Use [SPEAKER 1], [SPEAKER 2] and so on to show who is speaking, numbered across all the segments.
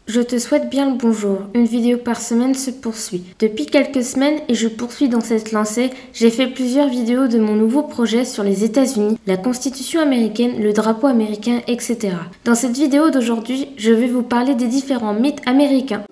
[SPEAKER 1] Je te souhaite bien le bonjour. Une vidéo par semaine se poursuit. Depuis quelques semaines, et je poursuis dans cette lancée, j'ai fait plusieurs vidéos de mon nouveau projet sur les États-Unis, la Constitution américaine, le drapeau américain, etc. Dans cette vidéo d'aujourd'hui, je vais vous parler des différents mythes américains.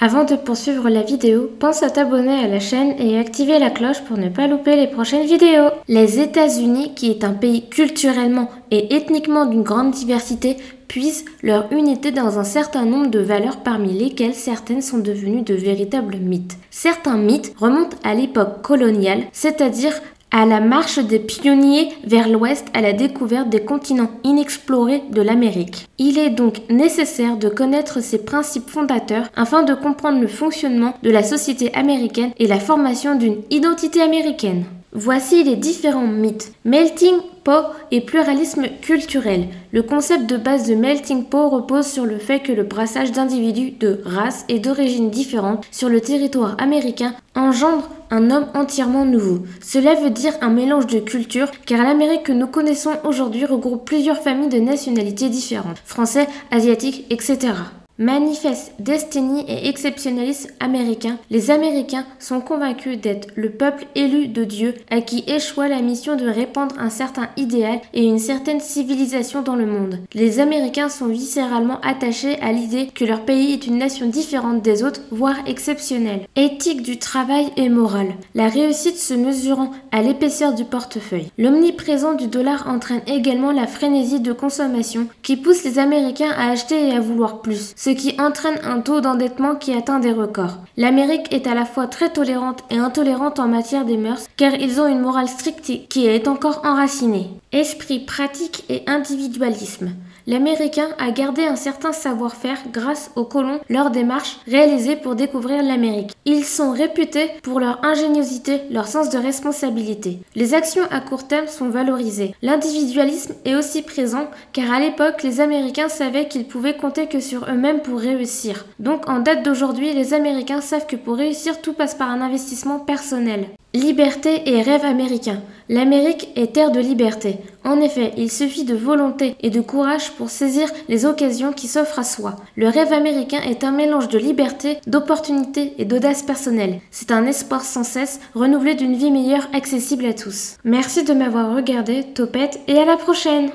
[SPEAKER 1] Avant de poursuivre la vidéo, pense à t'abonner à la chaîne et activer la cloche pour ne pas louper les prochaines vidéos. Les États-Unis, qui est un pays culturellement et ethniquement d'une grande diversité, puisent leur unité dans un certain nombre de valeurs parmi lesquelles certaines sont devenues de véritables mythes. Certains mythes remontent à l'époque coloniale, c'est-à-dire à la marche des pionniers vers l'ouest à la découverte des continents inexplorés de l'Amérique. Il est donc nécessaire de connaître ces principes fondateurs afin de comprendre le fonctionnement de la société américaine et la formation d'une identité américaine. Voici les différents mythes. Melting pot et pluralisme culturel. Le concept de base de melting pot repose sur le fait que le brassage d'individus de races et d'origines différentes sur le territoire américain engendre un homme entièrement nouveau. Cela veut dire un mélange de cultures, car l'Amérique que nous connaissons aujourd'hui regroupe plusieurs familles de nationalités différentes, français, asiatiques, etc. Manifeste Destiny et exceptionnalisme américain, les Américains sont convaincus d'être le peuple élu de Dieu à qui échoua la mission de répandre un certain idéal et une certaine civilisation dans le monde. Les Américains sont viscéralement attachés à l'idée que leur pays est une nation différente des autres, voire exceptionnelle. Éthique du travail et morale. La réussite se mesurant à l'épaisseur du portefeuille. L'omniprésence du dollar entraîne également la frénésie de consommation qui pousse les Américains à acheter et à vouloir plus, ce qui entraîne un taux d'endettement qui atteint des records. L'Amérique est à la fois très tolérante et intolérante en matière des mœurs, car ils ont une morale stricte qui est encore enracinée. Esprit pratique et individualisme. L'Américain a gardé un certain savoir-faire grâce aux colons lors des marches réalisées pour découvrir l'Amérique. Ils sont réputés pour leur ingéniosité, leur sens de responsabilité. Les actions à court terme sont valorisées. L'individualisme est aussi présent car à l'époque, les Américains savaient qu'ils pouvaient compter que sur eux-mêmes pour réussir. Donc en date d'aujourd'hui, les Américains savent que pour réussir, tout passe par un investissement personnel. Liberté et rêve américain. L'Amérique est terre de liberté. En effet, il suffit de volonté et de courage pour saisir les occasions qui s'offrent à soi. Le rêve américain est un mélange de liberté, d'opportunité et d'audace personnelle. C'est un espoir sans cesse renouvelé d'une vie meilleure accessible à tous. Merci de m'avoir regardé, Topette, et à la prochaine!